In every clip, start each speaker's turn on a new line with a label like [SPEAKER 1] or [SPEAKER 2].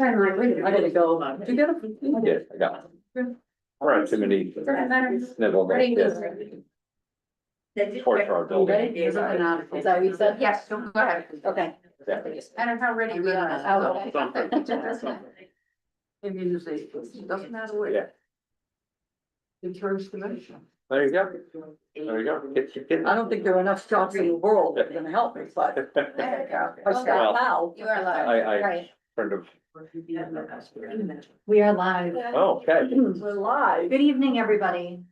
[SPEAKER 1] I'm like, wait a
[SPEAKER 2] I gotta
[SPEAKER 1] minute.
[SPEAKER 2] go. Did you get it?
[SPEAKER 3] Yeah, I got it. We're on too many. Snivel.
[SPEAKER 1] Ready?
[SPEAKER 3] Torch our
[SPEAKER 2] You
[SPEAKER 3] building.
[SPEAKER 2] ready? Is that what you said?
[SPEAKER 1] Yes, go ahead.
[SPEAKER 2] Okay.
[SPEAKER 3] Yeah.
[SPEAKER 1] I don't know how ready we are.
[SPEAKER 2] Oh,
[SPEAKER 1] Okay.
[SPEAKER 2] Maybe you say, it doesn't matter what.
[SPEAKER 3] Yeah.
[SPEAKER 2] It turns to me.
[SPEAKER 3] There you go. There you go. Get.
[SPEAKER 2] I don't think there are enough jobs in the world that are gonna help me, but
[SPEAKER 1] There you go.
[SPEAKER 2] I start now.
[SPEAKER 1] You are live.
[SPEAKER 3] I
[SPEAKER 1] Right.
[SPEAKER 3] kind of,
[SPEAKER 4] We are live.
[SPEAKER 3] oh, okay.
[SPEAKER 2] We're live.
[SPEAKER 4] Good evening, everybody.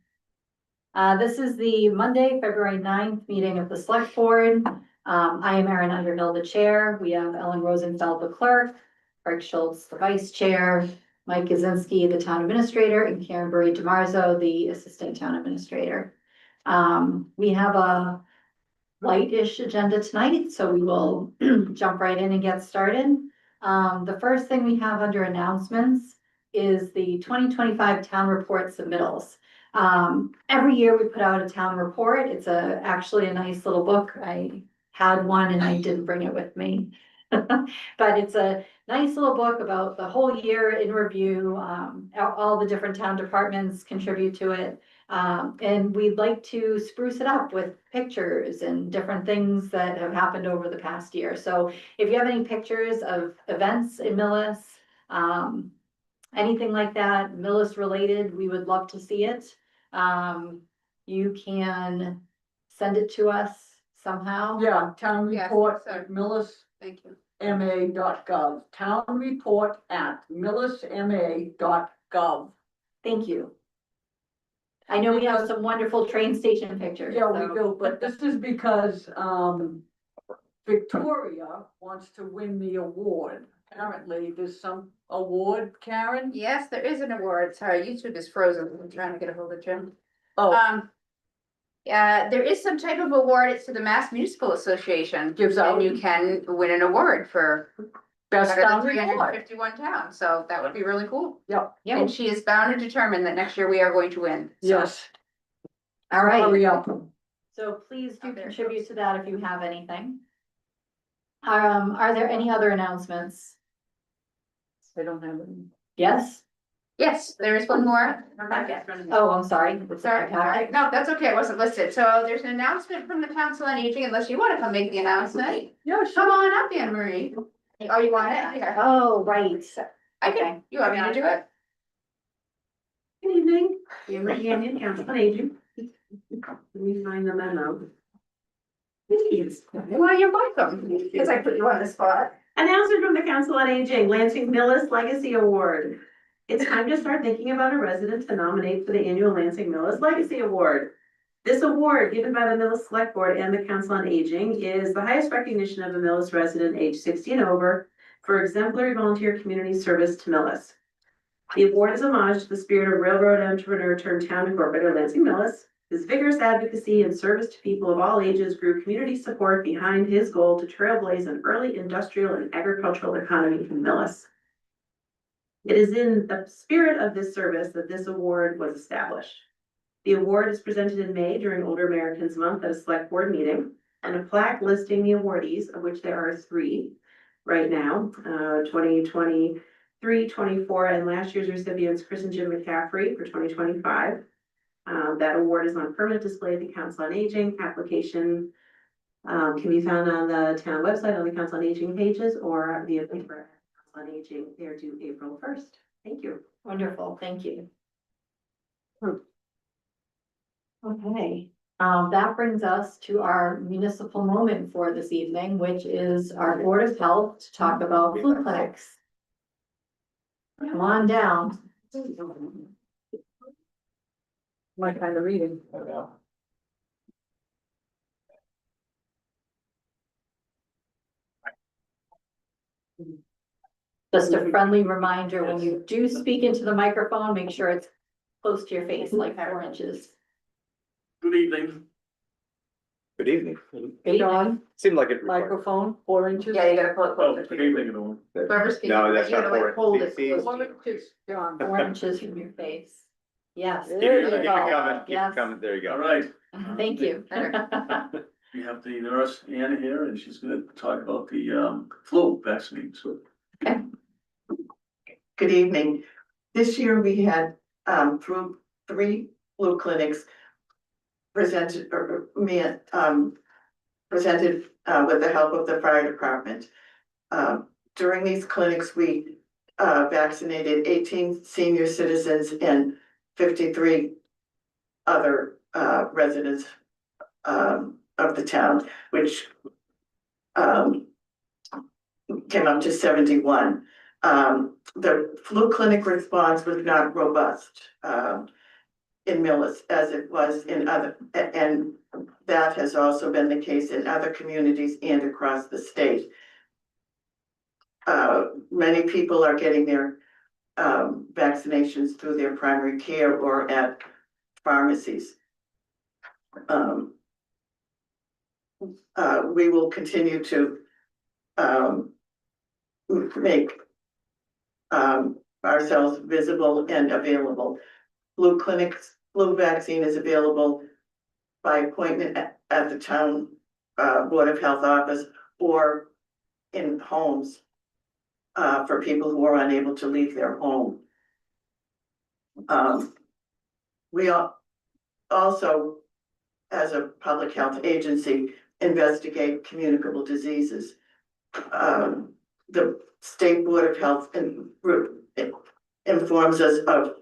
[SPEAKER 4] This is the Monday, February 9th meeting of the Select Board. I am Erin Underhill, the chair. We have Ellen Rosenfeld, the clerk, Craig Schultz, the vice chair, Mike Kaczynski, the town administrator, and Karen Burry DeMarzo, the assistant town administrator. We have a light-ish agenda tonight, so we will jump right in and get started. The first thing we have under announcements is the 2025 town report submittals. Every year we put out a town report. It's actually a nice little book. I had one and I didn't bring it with me. But it's a nice little book about the whole year in review. All the different town departments contribute to it. And we'd like to spruce it up with pictures and different things that have happened over the past year. So if you have any pictures of events in Millis, anything like that, Millis related, we would love to see it. You can send it to us somehow.
[SPEAKER 2] Yeah, town
[SPEAKER 1] Yes,
[SPEAKER 2] report
[SPEAKER 1] so-
[SPEAKER 2] at
[SPEAKER 1] Thank you.
[SPEAKER 2] millisma.gov. Town report at millisma.gov.
[SPEAKER 4] Thank you. I know we have some wonderful train station pictures.
[SPEAKER 2] Yeah, we
[SPEAKER 4] so-
[SPEAKER 2] do, but this is because, Victoria wants to win the award. Apparently, there's some award, Karen?
[SPEAKER 1] Yes, there is an award. Sorry, YouTube is frozen. I'm trying to get a hold of Jim.
[SPEAKER 2] Oh,
[SPEAKER 1] There is some type of award. It's to the Mass Municipal Association.
[SPEAKER 2] Gives out-
[SPEAKER 1] And you can win an award for
[SPEAKER 2] best
[SPEAKER 1] better than
[SPEAKER 2] town
[SPEAKER 1] three hundred and
[SPEAKER 2] report.
[SPEAKER 1] 51 towns. So that would be really cool.
[SPEAKER 2] Yep,
[SPEAKER 4] Yeah,
[SPEAKER 1] And she is bound and determined that next year we are going to win. So-
[SPEAKER 2] yes,
[SPEAKER 4] all right.
[SPEAKER 2] hurry up.
[SPEAKER 4] So please do
[SPEAKER 1] Oh, there it
[SPEAKER 4] contribute
[SPEAKER 1] goes.
[SPEAKER 4] to that if you have anything. Are there any other announcements?
[SPEAKER 2] I don't have any.
[SPEAKER 4] Yes?
[SPEAKER 1] Yes, there is one more.
[SPEAKER 4] Oh, I'm sorry. It's in my
[SPEAKER 1] Sorry,
[SPEAKER 4] packet.
[SPEAKER 1] no, that's okay, it wasn't listed, so there's an announcement from the Council on Aging, unless you wanna come make the announcement.
[SPEAKER 2] Yeah,
[SPEAKER 1] Come on up, Anne Marie. Oh, you want it? Here.
[SPEAKER 4] Oh, right.
[SPEAKER 1] I
[SPEAKER 4] Okay.
[SPEAKER 1] can, you want me to do it?
[SPEAKER 5] Good evening, Amber Canyon, Council on Aging. Let me find the memo. Please.
[SPEAKER 1] Well, you're welcome, because I put you on the spot.
[SPEAKER 5] Announcement from the Council on Aging, Lansing Millis Legacy Award. It's time to start thinking about a resident to nominate for the annual Lansing Millis Legacy Award. This award, given by the Millis Select Board and the Council on Aging, is the highest recognition of a Millis resident age 60 and over for exemplary volunteer community service to Millis. The award is homage to the spirit of railroad entrepreneur turned town incorporator Lansing Millis. His vigorous advocacy and service to people of all ages grew community support behind his goal to trailblaze an early industrial and agricultural economy in Millis. It is in the spirit of this service that this award was established. The award is presented in May during Older Americans Month at a select board meeting, and a plaque listing the awardees, of which there are 3 right now, 2023, 24, and last year's recipients, Chris and Jim McCaffrey for 2025. That award is on permanent display at the Council on Aging. Application can be found on the town website on the Council on Aging pages or via paper. Council on Aging, they're due April 1st. Thank you.
[SPEAKER 4] Wonderful, thank you. Okay, that brings us to our municipal moment for this evening, which is our Board of Health to talk about flu clinics. Come on down.
[SPEAKER 2] My kind of reading.
[SPEAKER 4] Just a friendly reminder, when you do speak into the microphone, make sure it's close to your face, like 4 inches.
[SPEAKER 6] Good evening.
[SPEAKER 3] Good evening.
[SPEAKER 2] Eight on,
[SPEAKER 3] Seemed like it. required-
[SPEAKER 2] microphone, 4 inches.
[SPEAKER 1] Yeah, you gotta pull it
[SPEAKER 6] Oh,
[SPEAKER 1] closer.
[SPEAKER 6] good evening, everyone.
[SPEAKER 1] Whoever's speaking,
[SPEAKER 3] No, that's
[SPEAKER 1] you gotta
[SPEAKER 3] not
[SPEAKER 1] like
[SPEAKER 3] for
[SPEAKER 1] hold it
[SPEAKER 3] See,
[SPEAKER 1] close to
[SPEAKER 2] 4
[SPEAKER 1] you.
[SPEAKER 2] inches, John.
[SPEAKER 4] 4 inches from your face. Yes,
[SPEAKER 3] Keep
[SPEAKER 2] There
[SPEAKER 3] it
[SPEAKER 2] you
[SPEAKER 3] keep it
[SPEAKER 2] go.
[SPEAKER 3] coming, keep
[SPEAKER 4] Yes.
[SPEAKER 3] it coming. There you
[SPEAKER 6] All
[SPEAKER 3] go.
[SPEAKER 6] right,
[SPEAKER 4] thank you.
[SPEAKER 6] we have the nurse Anna here and she's gonna talk about the flu vaccines.
[SPEAKER 7] Good evening. This year we had, through 3 flu clinics presented, presented, with the help of the fire department. During these clinics, we, vaccinated 18 senior citizens and 53 other, residents, of the town, which, came up to 71. The flu clinic response was not robust in Millis as it was in other, and that has also been the case in other communities and across the state. Many people are getting their vaccinations through their primary care or at pharmacies. We will continue to make ourselves visible and available. Flu clinics, flu vaccine is available by appointment at the town Board of Health office or in homes for people who are unable to leave their home. We also, as a public health agency, investigate communicable diseases. The State Board of Health informs us of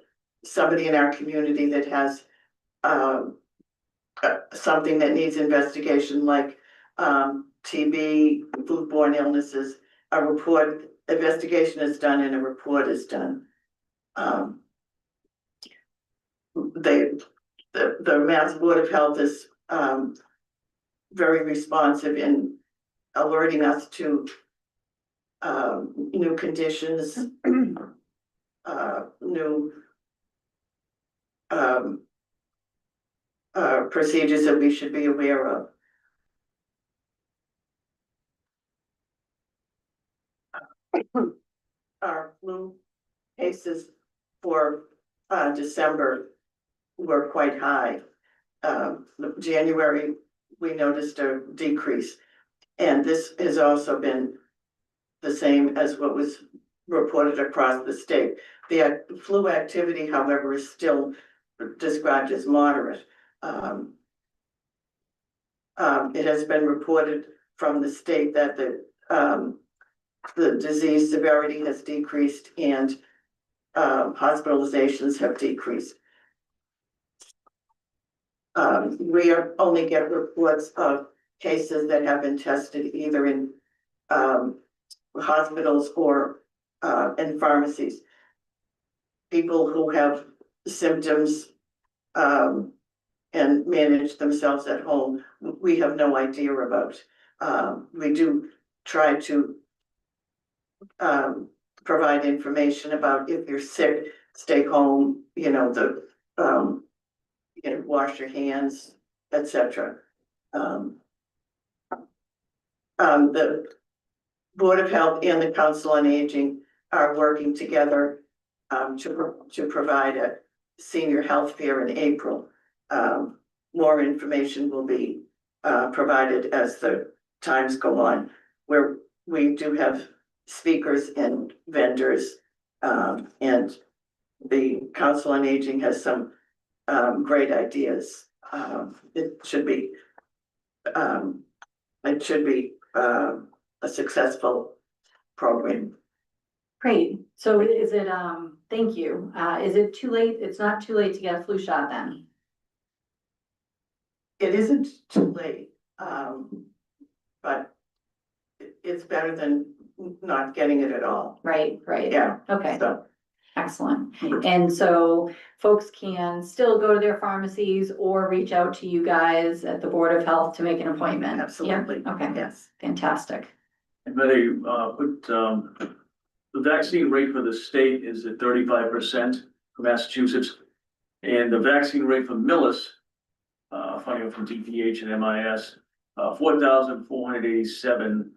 [SPEAKER 7] somebody in our community that has something that needs investigation, like TB, foodborne illnesses. Investigation is done and a report is done. The Mass Board of Health is very responsive in alerting us to new conditions, new procedures that we should be aware of. Our flu cases for December were quite high. January, we noticed a decrease, and this has also been the same as what was reported across the state. The flu activity, however, is still described as moderate. It has been reported from the state that the disease severity has decreased and hospitalizations have decreased. We only get reports of cases that have been tested either in hospitals or in pharmacies. People who have symptoms and manage themselves at home, we have no idea about. We do try to provide information about if you're sick, stay home, wash your hands, etc. The Board of Health and the Council on Aging are working together to provide a senior health fair in April. More information will be provided as the times go on, where we do have speakers and vendors, and the Council on Aging has some great ideas. It should be a successful program.
[SPEAKER 4] Great. So is it, thank you. Is it too late? It's not too late to get a flu shot then?
[SPEAKER 7] It isn't too late, but it's better than not getting it at all.
[SPEAKER 4] Right.
[SPEAKER 7] Yeah.
[SPEAKER 4] Okay,
[SPEAKER 7] So,
[SPEAKER 4] excellent. And so folks can still go to their pharmacies or reach out to you guys at the Board of Health to make an appointment.
[SPEAKER 7] absolutely.
[SPEAKER 4] Yeah? Okay,
[SPEAKER 7] Yes.
[SPEAKER 4] fantastic.
[SPEAKER 6] And they put the vaccine rate for the state is at 35% for Massachusetts. And the vaccine rate for Millis, funding from DPH and MIS, 4,487.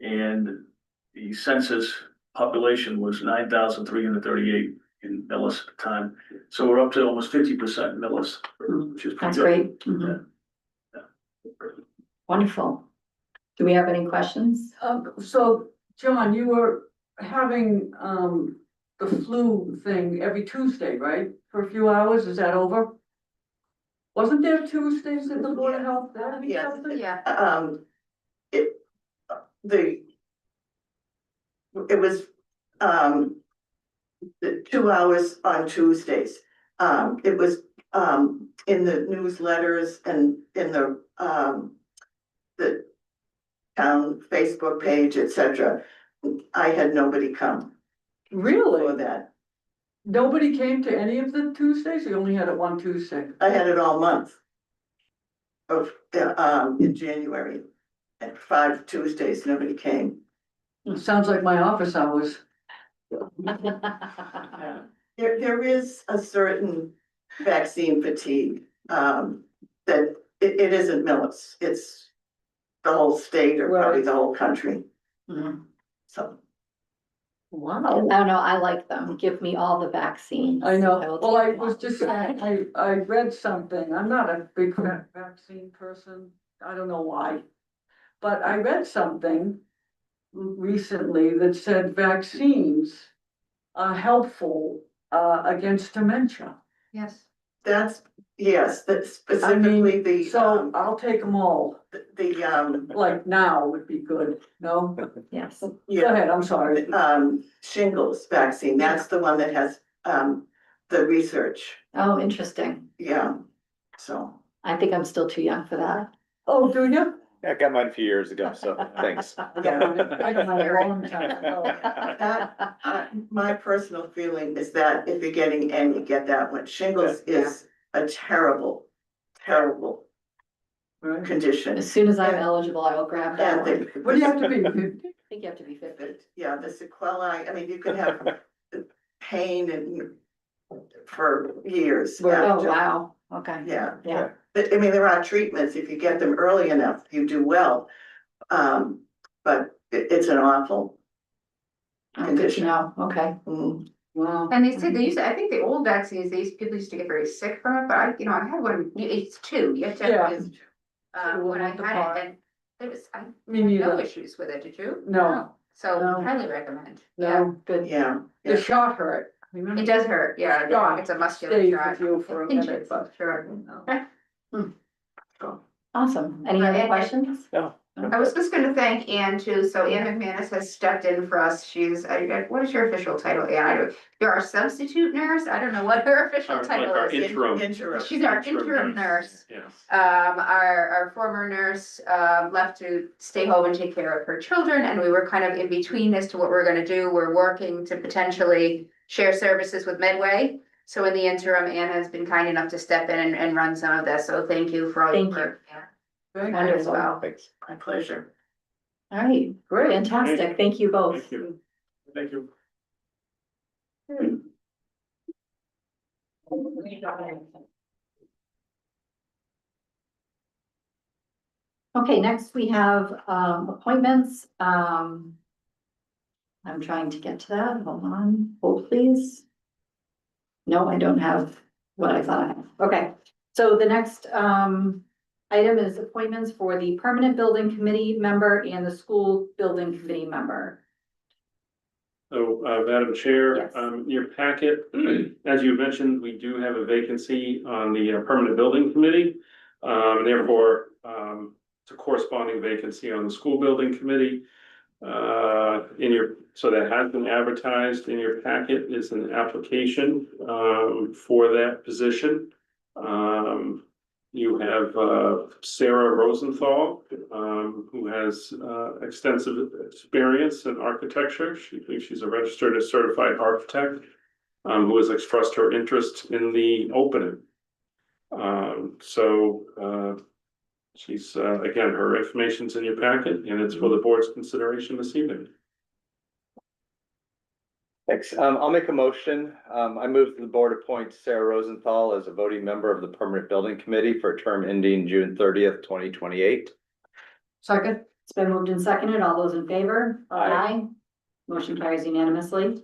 [SPEAKER 6] And the census population was 9,338 in Millis at the time. So we're up to almost 50% in Millis, which is pretty
[SPEAKER 4] That's
[SPEAKER 6] good.
[SPEAKER 4] great. Mhm. Wonderful. Do we have any questions?
[SPEAKER 2] So, John, you were having, the flu thing every Tuesday, right? For a few hours, is that over? Wasn't there Tuesdays at the Board of Health? That'd be
[SPEAKER 7] Yes.
[SPEAKER 2] something?
[SPEAKER 1] Yeah,
[SPEAKER 7] It, it was, the 2 hours on Tuesdays. It was, in the newsletters and in the town Facebook page, etc. I had nobody come for
[SPEAKER 2] Really?
[SPEAKER 7] that.
[SPEAKER 2] Nobody came to any of the Tuesdays? You only had it one Tuesday?
[SPEAKER 7] I had it all month of, in January. And 5 Tuesdays, nobody came.
[SPEAKER 2] It sounds like my office hours.
[SPEAKER 7] There is a certain vaccine fatigue, that it isn't Millis, it's the whole state or probably the whole country,
[SPEAKER 4] Mhm.
[SPEAKER 7] so.
[SPEAKER 2] Wow.
[SPEAKER 4] I don't know, I like them. Give me all the vaccines.
[SPEAKER 2] I know,
[SPEAKER 4] will
[SPEAKER 2] well, I
[SPEAKER 4] take them
[SPEAKER 2] was
[SPEAKER 4] all.
[SPEAKER 2] just saying, I read something, I'm not a big vaccine person, I don't know why. But I read something recently that said vaccines are helpful, against dementia.
[SPEAKER 1] yes.
[SPEAKER 7] That's, yes, that's specifically the,
[SPEAKER 2] So I'll take them all,
[SPEAKER 7] the,
[SPEAKER 2] like now would be good, no?
[SPEAKER 4] Yes.
[SPEAKER 2] Go
[SPEAKER 7] yeah,
[SPEAKER 2] ahead, I'm sorry.
[SPEAKER 7] shingles vaccine, that's the one that has, the research,
[SPEAKER 4] Oh, interesting.
[SPEAKER 7] yeah, so.
[SPEAKER 4] I think I'm still too young for that.
[SPEAKER 2] Oh, do you?
[SPEAKER 3] I got mine a few years ago, so thanks.
[SPEAKER 2] I don't know, a long time ago.
[SPEAKER 7] That, my personal feeling is that if you're getting any, get that one. Shingles is a terrible, terrible
[SPEAKER 2] Right.
[SPEAKER 7] condition.
[SPEAKER 4] As soon as I'm eligible, I will grab that
[SPEAKER 7] And
[SPEAKER 4] one.
[SPEAKER 7] the,
[SPEAKER 2] What do you have to be, 50?
[SPEAKER 4] I think you have to be 50.
[SPEAKER 7] yeah, the sequelae, I mean, you can have pain and for years
[SPEAKER 4] Oh,
[SPEAKER 7] after.
[SPEAKER 4] wow, okay.
[SPEAKER 7] Yeah,
[SPEAKER 4] Yeah,
[SPEAKER 7] but I mean, there are treatments, if you get them early enough, you do well. But it's an awful
[SPEAKER 4] oh, good to
[SPEAKER 7] condition.
[SPEAKER 4] know, okay.
[SPEAKER 7] Mm.
[SPEAKER 2] Wow.
[SPEAKER 1] And they said they used to, I think the old vaccines, people used to get very sick from it, but I had one, it's 2, you have to
[SPEAKER 2] Yeah.
[SPEAKER 1] have, when I had it, and it was, I
[SPEAKER 2] Me
[SPEAKER 1] had no
[SPEAKER 2] neither.
[SPEAKER 1] issues with it, did you?
[SPEAKER 2] No.
[SPEAKER 1] So
[SPEAKER 2] No.
[SPEAKER 1] highly recommend, yeah,
[SPEAKER 2] No,
[SPEAKER 4] Good.
[SPEAKER 7] Yeah,
[SPEAKER 2] the shot hurt. Remember?
[SPEAKER 1] it does hurt, yeah,
[SPEAKER 2] Shot
[SPEAKER 1] it's a muscular
[SPEAKER 2] Stayed
[SPEAKER 1] shot.
[SPEAKER 2] with you for a minute, but.
[SPEAKER 1] Sure.
[SPEAKER 4] Awesome. Any other
[SPEAKER 1] And-
[SPEAKER 4] questions?
[SPEAKER 3] No.
[SPEAKER 1] I was just gonna thank Ann too, so Ann McManus has stepped in for us, she's, what is your official title, Ann? You're our substitute nurse, I don't know what her official title
[SPEAKER 3] our
[SPEAKER 1] is.
[SPEAKER 3] interim.
[SPEAKER 7] interim.
[SPEAKER 1] She's our interim nurse.
[SPEAKER 3] Yes.
[SPEAKER 1] Our former nurse, left to stay home and take care of her children, and we were kind of in between as to what we're gonna do. We're working to potentially share services with Medway. So in the interim, Ann has been kind enough to step in and run some of this, so thank you for all your
[SPEAKER 4] Thank you.
[SPEAKER 1] work. Yeah.
[SPEAKER 2] Thank you.
[SPEAKER 1] As well.
[SPEAKER 3] Thanks.
[SPEAKER 7] My pleasure.
[SPEAKER 4] All right,
[SPEAKER 2] Great.
[SPEAKER 4] fantastic. Thank you both.
[SPEAKER 3] Thank you. Thank you.
[SPEAKER 4] Okay, next we have appointments. I'm trying to get to that. Hold on, hold please. No, I don't have what I thought I had. Okay, so the next item is appointments for the permanent building committee member and the school building committee member.
[SPEAKER 8] So, Madam Chair,
[SPEAKER 4] Yes.
[SPEAKER 8] in your packet, as you mentioned, we do have a vacancy on the Permanent Building Committee. Therefore, it's a corresponding vacancy on the School Building Committee. So that has been advertised. In your packet is an application for that position. You have Sarah Rosenthal, who has extensive experience in architecture. She's a registered and certified architect, who has expressed her interest in the opening. She's, again, her information's in your packet, and it's for the board's consideration this evening.
[SPEAKER 3] Thanks. I'll make a motion. I move that the board appoint Sarah Rosenthal as a voting member of the Permanent Building Committee for a term ending June 30th, 2028.
[SPEAKER 2] Second,
[SPEAKER 4] It's been moved and seconded. All those in favor?
[SPEAKER 8] Aye.
[SPEAKER 4] Motion carries unanimously.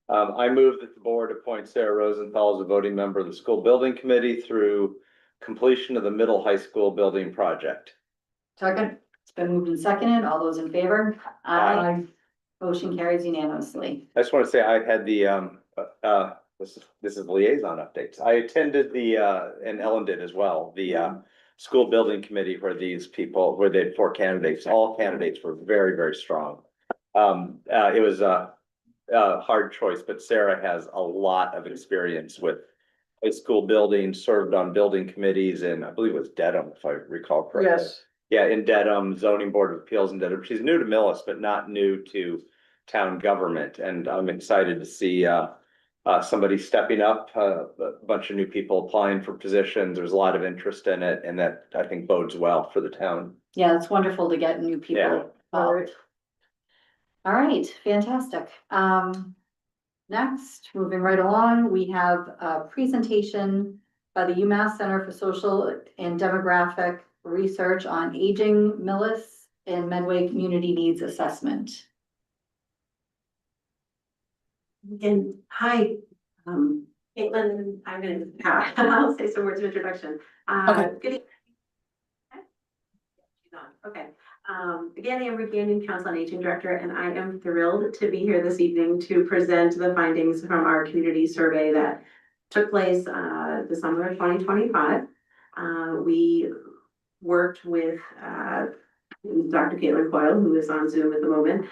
[SPEAKER 3] I move that the board appoint Sarah Rosenthal as a voting member of the School Building Committee through completion of the middle high school building project.
[SPEAKER 2] second.
[SPEAKER 4] It's been moved and seconded. All those in favor?
[SPEAKER 3] Aye.
[SPEAKER 4] Motion carries unanimously.
[SPEAKER 3] I just want to say I had the, this is liaison updates. I attended the, and Ellen did as well, the, school building committee where these people, where they had 4 candidates, all candidates were very, very strong. It was a hard choice, but Sarah has a lot of experience with a school building, served on building committees, and I believe it was Dedham, if I recall correctly.
[SPEAKER 2] Yes,
[SPEAKER 3] Yeah, in Dedham, zoning board of appeals in Dedham. She's new to Millis, but not new to town government, and I'm excited to see somebody stepping up, a bunch of new people applying for positions. There's a lot of interest in it, and that I think bodes well for the town.
[SPEAKER 4] Yeah, it's wonderful to get new people
[SPEAKER 3] Yeah.
[SPEAKER 4] involved. All right, fantastic. Next, moving right along, we have a presentation by the UMass Center for Social and Demographic Research on Aging, Millis, and Medway Community Needs Assessment.
[SPEAKER 5] And hi, Caitlin, I'm gonna, I'll say some words of introduction. Good evening. She's on, okay. Again, Amber Gannon, Council on Aging Director, and I am thrilled to be here this evening to present the findings from our community survey that took place, December of 2025. We worked with, Dr. Caitlin Coyle, who is on Zoom at the moment,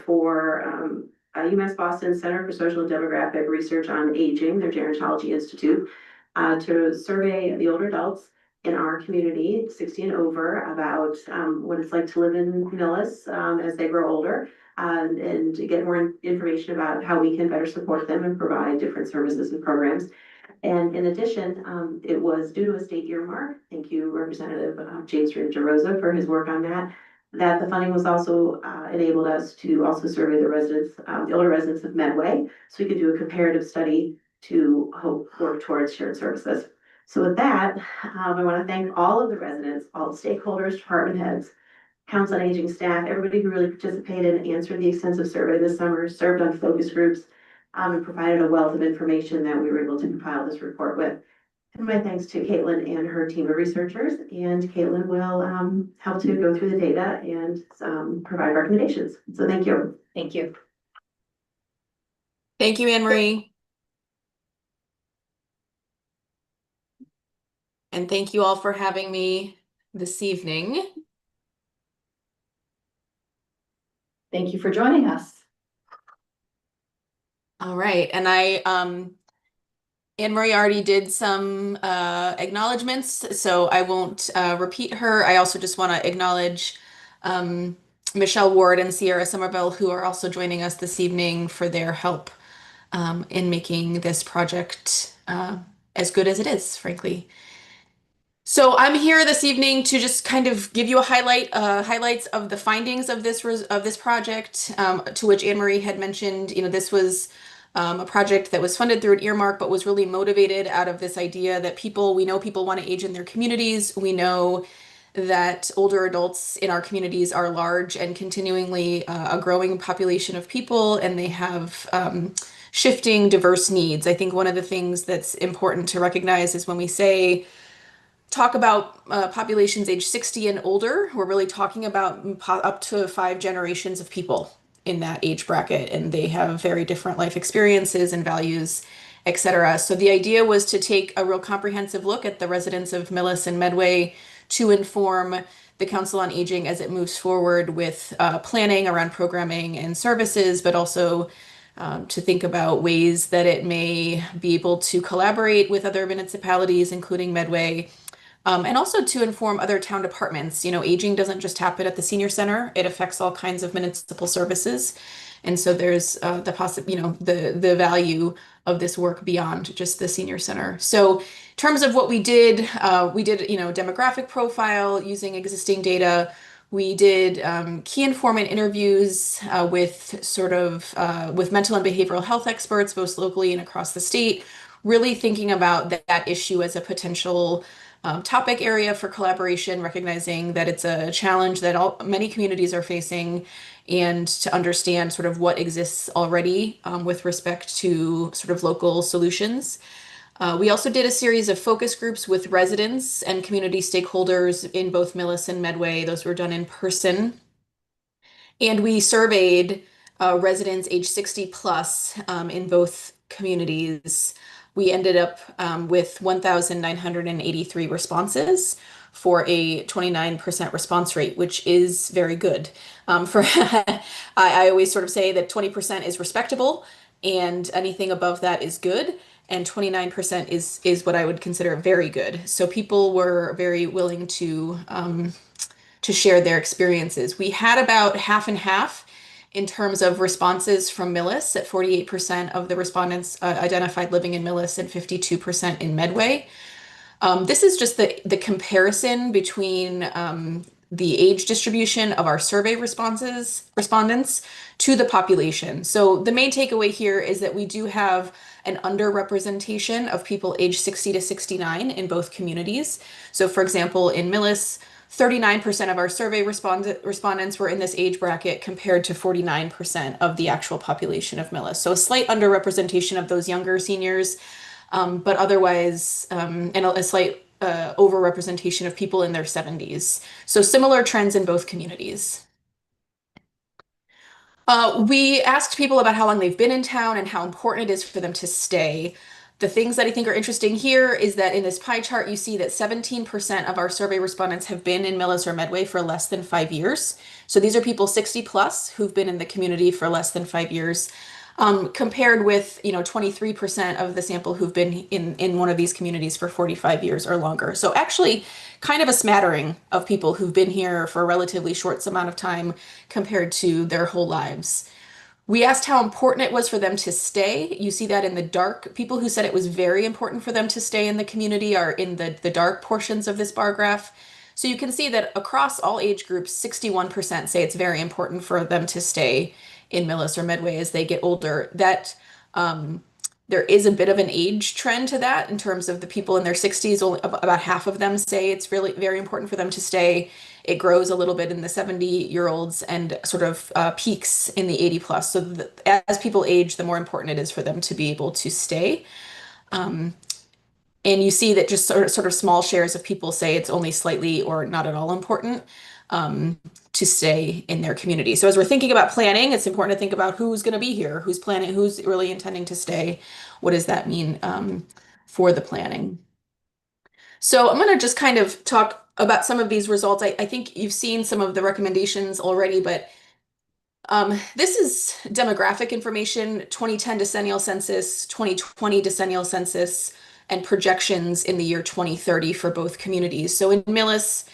[SPEAKER 5] for UMass Boston Center for Social and Demographic Research on Aging, their Gerontology Institute, to survey the older adults in our community, 60 and over, about what it's like to live in Millis as they grow older, and to get more information about how we can better support them and provide different services and programs. And in addition, it was due to a state earmark. Thank you, Representative James DeRosa, for his work on that. That the funding was also enabled us to also survey the residents, the older residents of Medway, so we could do a comparative study to work towards shared services. So with that, I want to thank all of the residents, all the stakeholders, department heads, Council on Aging staff, everybody who really participated and answered the extensive survey this summer, served on focus groups, and provided a wealth of information that we were able to compile this report with. And my thanks to Caitlin and her team of researchers, and Caitlin will help to go through the data and provide recommendations. So thank you.
[SPEAKER 4] Thank you.
[SPEAKER 9] Thank you, Anne Marie. And thank you all for having me this evening.
[SPEAKER 4] Thank you for joining us.
[SPEAKER 9] All right, and Anne Marie already did some acknowledgements, so I won't repeat her. I also just want to acknowledge Michelle Ward and Sierra Somerville, who are also joining us this evening, for their help in making this project as good as it is, frankly. So I'm here this evening to just kind of give you a highlights of the findings of this project, to which Anne Marie had mentioned. You know, this was a project that was funded through an earmark, but was really motivated out of this idea that we know people want to age in their communities. We know that older adults in our communities are large and continuingly a growing population of people, and they have shifting, diverse needs. I think one of the things that's important to recognize is when we talk about populations age 60 and older, we're really talking about up to 5 generations of people in that age bracket, and they have very different life experiences and values, etc. So the idea was to take a real comprehensive look at the residents of Millis and Medway to inform the Council on Aging as it moves forward with planning around programming and services, but also to think about ways that it may be able to collaborate with other municipalities, including Medway, and also to inform other town departments. You know, aging doesn't just happen at the senior center; it affects all kinds of municipal services, and so there's the value of this work beyond just the senior center. So, in terms of what we did demographic profile using existing data. We did key informant interviews with with mental and behavioral health experts, both locally and across the state, really thinking about that issue as a potential topic area for collaboration, recognizing that it's a challenge that many communities are facing, and to understand sort of what exists already with respect to sort of local solutions. We also did a series of focus groups with residents and community stakeholders in both Millis and Medway. Those were done in person. And we surveyed residents age 60 plus in both communities. We ended up with 1,983 responses for a 29% response rate, which is very good. I always sort of say that 20% is respectable, and anything above that is good, and 29% is what I would consider very good. So people were very willing to share their experiences. We had about half and half in terms of responses from Millis, at 48% of the respondents identified living in Millis and 52% in Medway. This is just the comparison between the age distribution of our survey respondents to the population. So the main takeaway here is that we do have an underrepresentation of people aged 60 to 69 in both communities. So for example, in Millis, 39% of our survey respondents were in this age bracket compared to 49% of the actual population of Millis. So a slight underrepresentation of those younger seniors, but otherwise, and a slight overrepresentation of people in their 70s. So similar trends in both communities. We asked people about how long they've been in town and how important it is for them to stay. The things that I think are interesting here is that in this pie chart, you see that 17% of our survey respondents have been in Millis or Medway for less than 5 years. So these are people 60 plus who've been in the community for less than 5 years, compared with 23% of the sample who've been in one of these communities for 45 years or longer. So actually kind of a smattering of people who've been here for a relatively short amount of time compared to their whole lives. We asked how important it was for them to stay. You see that in the dark. People who said it was very important for them to stay in the community are in the dark portions of this bar graph. So you can see that across all age groups, 61% say it's very important for them to stay in Millis or Medway as they get older. That there is a bit of an age trend to that in terms of the people in their 60s. Only about half of them say it's really very important for them to stay. It grows a little bit in the 70-year-olds and sort of peaks in the 80 plus. So as people age, the more important it is for them to be able to stay. And you see that just sort of small shares of people say it's only slightly or not at all important to stay in their community. So as we're thinking about planning, it's important to think about who's going to be here, who's planning, who's really intending to stay. What does that mean for the planning? So I'm going to just kind of talk about some of these results. I think you've seen some of the recommendations already, but this is demographic information, 2010 decennial census, 2020 decennial census, and projections in the year 2030 for both communities. So in Millis,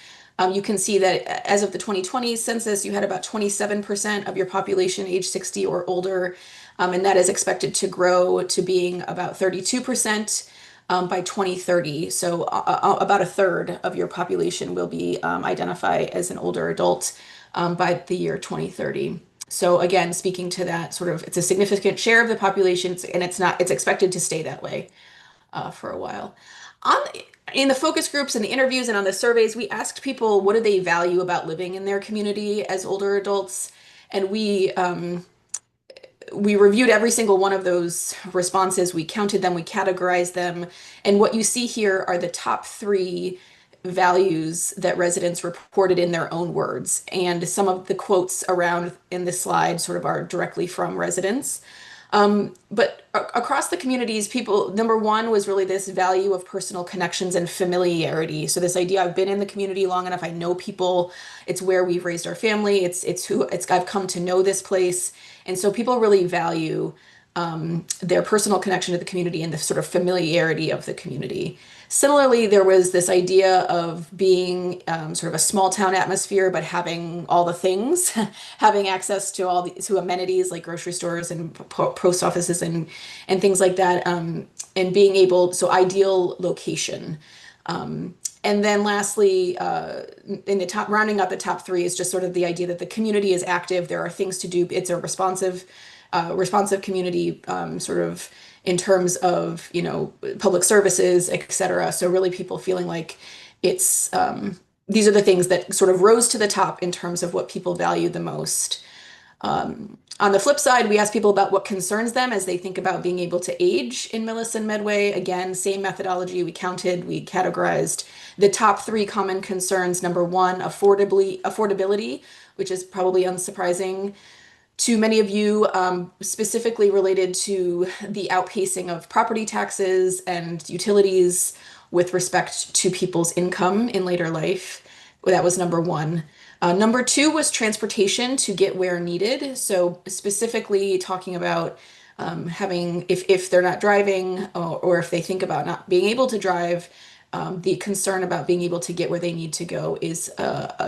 [SPEAKER 9] you can see that as of the 2020 census, you had about 27% of your population age 60 or older, and that is expected to grow to being about 32% by 2030. So about a third of your population will be identified as an older adult by the year 2030. So again, speaking to that sort of, it's a significant share of the population, and it's expected to stay that way for a while. In the focus groups and the interviews and on the surveys, we asked people what do they value about living in their community as older adults, and we reviewed every single one of those responses. We counted them, we categorized them, and what you see here are the top 3 values that residents reported in their own words. And some of the quotes around in this slide sort of are directly from residents. But across the communities, people, number 1 was really this value of personal connections and familiarity. So this idea, I've been in the community long enough, I know people, it's where we've raised our family, I've come to know this place. And so people really value their personal connection to the community and the sort of familiarity of the community. Similarly, there was this idea of being sort of a small town atmosphere, but having all the things, having access to to amenities like grocery stores and post offices and things like that, and being able, so ideal location. And then lastly, in the top, rounding out the top 3 is just sort of the idea that the community is active. There are things to do. It's a responsive community, sort of in terms of, public services, et cetera. So really people feeling like it's, these are the things that sort of rose to the top in terms of what people value the most. On the flip side, we asked people about what concerns them as they think about being able to age in Millis and Medway. Again, same methodology. We counted, we categorized the top 3 common concerns. Number 1, affordability, which is probably unsurprising. to many of you, specifically related to the outpacing of property taxes and utilities with respect to people's income in later life. That was number one. Number two was transportation to get where needed. So specifically talking about having, if they're not driving or if they think about not being able to drive, the concern about being able to get where they need to go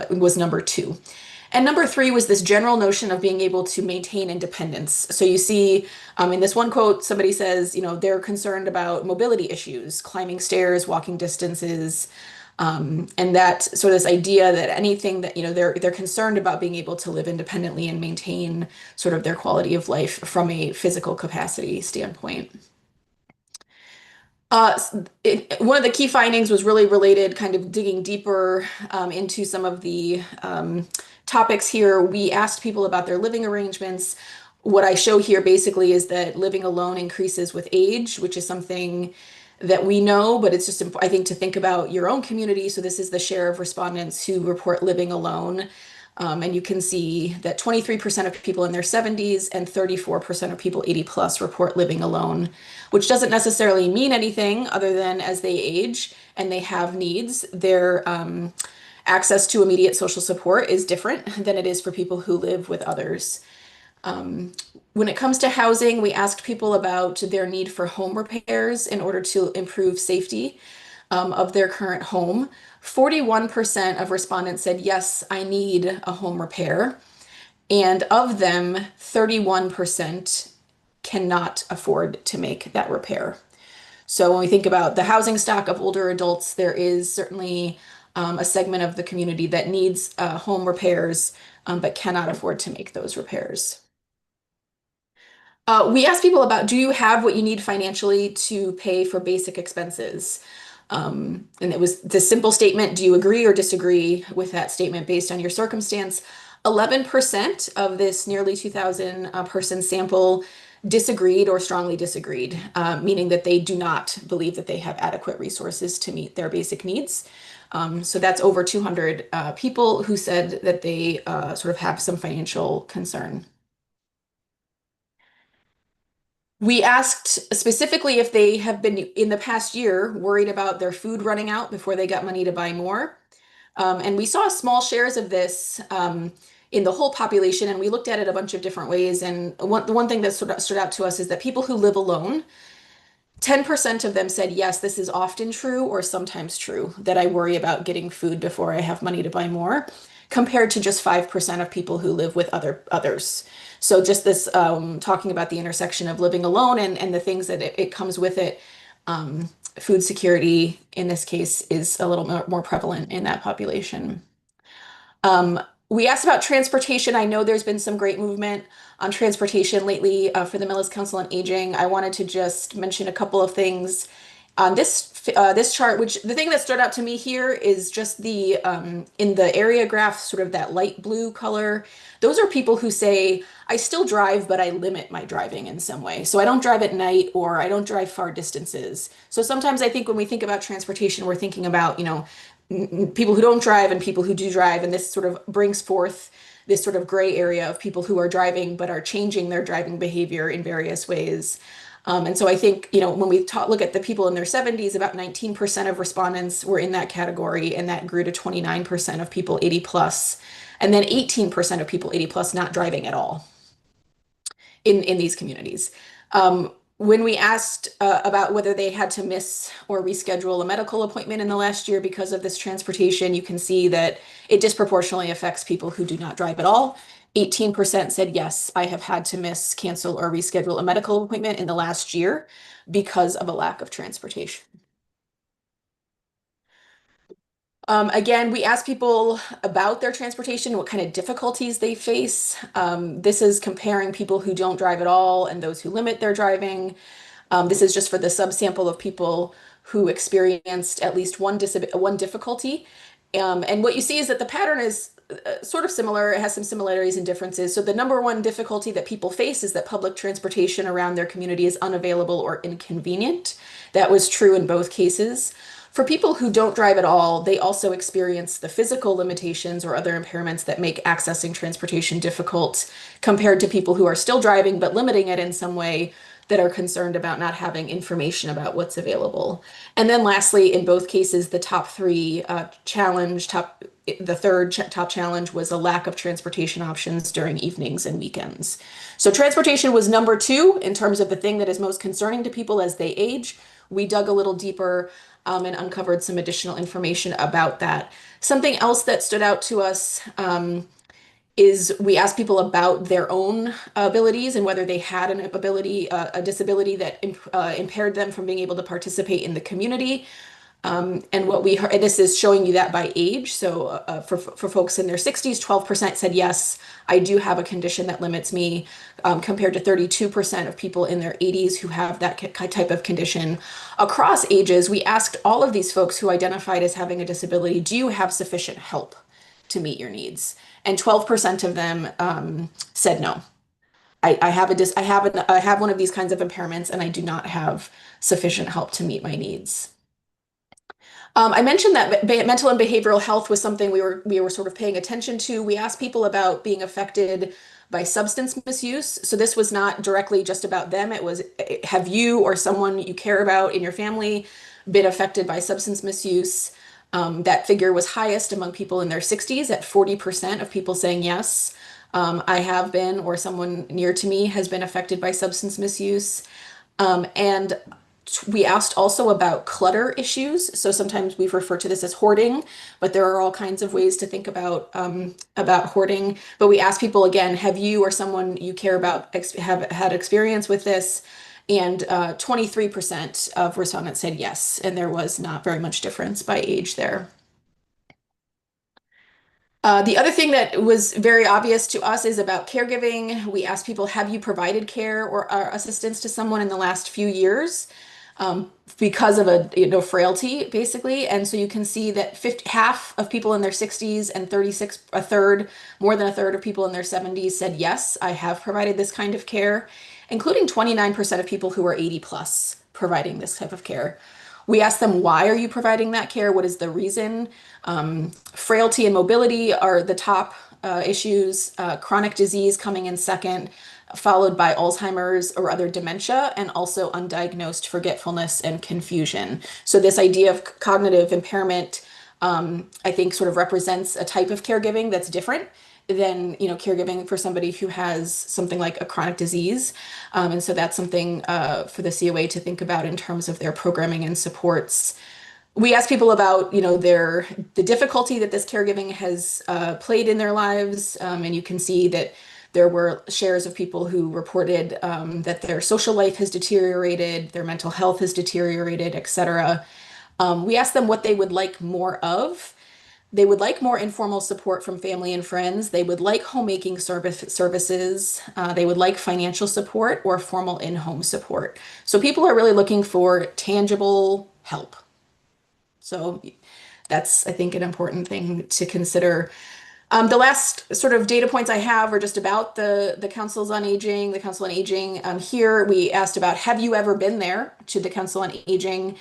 [SPEAKER 9] was number two. And number three was this general notion of being able to maintain independence. So you see in this one quote, somebody says, they're concerned about mobility issues, climbing stairs, walking distances, and that sort of this idea that anything that, they're concerned about being able to live independently and maintain sort of their quality of life from a physical capacity standpoint. One of the key findings was really related, kind of digging deeper into some of the topics here. We asked people about their living arrangements. What I show here basically is that living alone increases with age, which is something that we know, but it's just, I think, to think about your own community. So this is the share of respondents who report living alone. And you can see that 23% of people in their 70s and 34% of people 80 plus report living alone, which doesn't necessarily mean anything other than as they age and they have needs, their access to immediate social support is different than it is for people who live with others. When it comes to housing, we asked people about their need for home repairs in order to improve safety of their current home. 41% of respondents said, yes, I need a home repair. And of them, 31% cannot afford to make that repair. So when we think about the housing stock of older adults, there is certainly a segment of the community that needs home repairs, but cannot afford to make those repairs. We asked people about, do you have what you need financially to pay for basic expenses? And it was the simple statement, do you agree or disagree with that statement based on your circumstance? 11% of this nearly 2,000 person sample disagreed or strongly disagreed, meaning that they do not believe that they have adequate resources to meet their basic needs. So that's over 200 people who said that they sort of have some financial concern. We asked specifically if they have been in the past year worried about their food running out before they got money to buy more. And we saw small shares of this in the whole population, and we looked at it a bunch of different ways. And the one thing that stood out to us is that people who live alone, 10% of them said, yes, this is often true or sometimes true, that I worry about getting food before I have money to buy more, compared to just 5% of people who live with others. So just this talking about the intersection of living alone and the things that it comes with it, food security in this case is a little more prevalent in that population. We asked about transportation. I know there's been some great movement on transportation lately for the Millis Council on Aging. I wanted to just mention a couple of things on this chart, which the thing that stood out to me here is just the in the area graph, sort of that light blue color. Those are people who say, I still drive, but I limit my driving in some way. So I don't drive at night or I don't drive far distances. So sometimes I think when we think about transportation, we're thinking about, people who don't drive and people who do drive. And this sort of brings forth this sort of gray area of people who are driving, but are changing their driving behavior in various ways. And so I think, when we look at the people in their 70s, about 19% of respondents were in that category, and that grew to 29% of people 80 plus, and then 18% of people 80 plus not driving at all in these communities. When we asked about whether they had to miss or reschedule a medical appointment in the last year because of this transportation, you can see that it disproportionately affects people who do not drive at all. 18% said, yes, I have had to miss, cancel, or reschedule a medical appointment in the last year because of a lack of transportation. Again, we asked people about their transportation, what kind of difficulties they face. This is comparing people who don't drive at all and those who limit their driving. This is just for the subsample of people who experienced at least one difficulty. And what you see is that the pattern is sort of similar. It has some similarities and differences. So the number one difficulty that people face is that public transportation around their community is unavailable or inconvenient. That was true in both cases. For people who don't drive at all, they also experience the physical limitations or other impairments that make accessing transportation difficult compared to people who are still driving but limiting it in some way that are concerned about not having information about what's available. And then lastly, in both cases, the top three the third top challenge was a lack of transportation options during evenings and weekends. So transportation was number 2 in terms of the thing that is most concerning to people as they age. We dug a little deeper and uncovered some additional information about that. Something else that stood out to us is we asked people about their own abilities and whether they had an ability, a disability that impaired them from being able to participate in the community. And what we heard, this is showing you that by age. So for folks in their 60s, 12% said, yes, I do have a condition that limits me, compared to 32% of people in their 80s who have that type of condition. Across ages, we asked all of these folks who identified as having a disability, do you have sufficient help to meet your needs? And 12% of them said no. I have one of these kinds of impairments and I do not have sufficient help to meet my needs. I mentioned that mental and behavioral health was something we were sort of paying attention to. We asked people about being affected by substance misuse. So this was not directly just about them. It was, have you or someone you care about in your family been affected by substance misuse? That figure was highest among people in their 60s at 40% of people saying yes. I have been, or someone near to me has been affected by substance misuse. And we asked also about clutter issues. So sometimes we've referred to this as hoarding, but there are all kinds of ways to think about hoarding. But we asked people again, have you or someone you care about have had experience with this? And 23% of respondents said yes, and there was not very much difference by age there. The other thing that was very obvious to us is about caregiving. We asked people, have you provided care or assistance to someone in the last few years? Because of a frailty, basically. And so you can see that half of people in their 60s and more than a third of people in their 70s said, yes, I have provided this kind of care, including 29% of people who are 80 plus providing this type of care. We asked them, why are you providing that care? What is the reason? Frailty and mobility are the top issues, chronic disease coming in second, followed by Alzheimer's or other dementia, and also undiagnosed forgetfulness and confusion. So this idea of cognitive impairment, I think sort of represents a type of caregiving that's different than, caregiving for somebody who has something like a chronic disease. And so that's something for the COA to think about in terms of their programming and supports. We asked people about, the difficulty that this caregiving has played in their lives. And you can see that there were shares of people who reported that their social life has deteriorated, their mental health has deteriorated, et cetera. We asked them what they would like more of. They would like more informal support from family and friends. They would like homemaking services. They would like financial support or formal in-home support. So people are really looking for tangible help. So that's, I think, an important thing to consider. The last sort of data points I have are just about the Councils on Aging, the Council on Aging. Here we asked about, have you ever been there to the Council on Aging,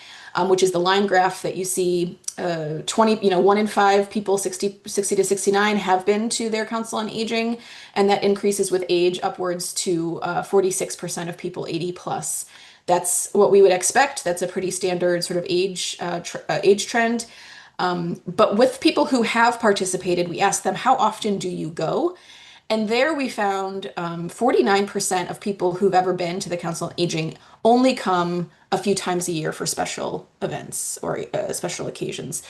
[SPEAKER 9] which is the line graph that you see. 1 in 5 people 60 to 69 have been to their Council on Aging, and that increases with age upwards to 46% of people 80 plus. That's what we would expect. That's a pretty standard sort of age trend. But with people who have participated, we asked them, how often do you go? And there we found 49% of people who've ever been to the Council on Aging only come a few times a year for special events or special occasions.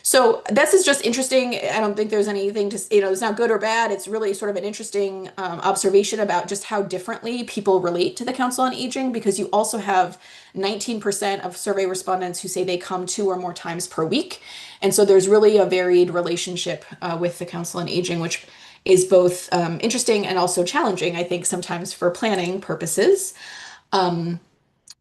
[SPEAKER 9] So this is just interesting. I don't think there's anything to, it's not good or bad. It's really sort of an interesting observation about just how differently people relate to the Council on Aging, because you also have 19% of survey respondents who say they come 2 or more times per week. And so there's really a varied relationship with the Council on Aging, which is both interesting and also challenging, I think, sometimes for planning purposes.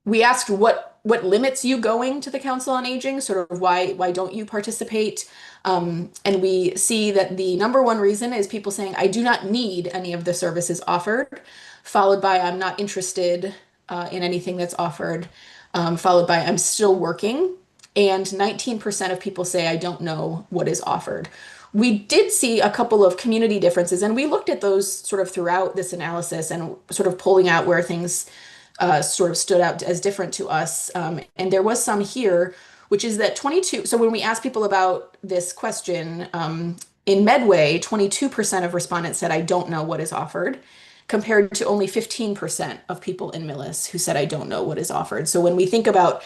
[SPEAKER 9] We asked what limits you going to the Council on Aging, sort of why don't you participate? And we see that the number one reason is people saying, I do not need any of the services offered, followed by I'm not interested in anything that's offered, followed by I'm still working, and 19% of people say, I don't know what is offered. We did see a couple of community differences, and we looked at those sort of throughout this analysis and sort of pulling out where things sort of stood out as different to us. And there was some here, which is that 22, so when we asked people about this question, in Medway, 22% of respondents said, I don't know what is offered, compared to only 15% of people in Millis who said, I don't know what is offered. So when we think about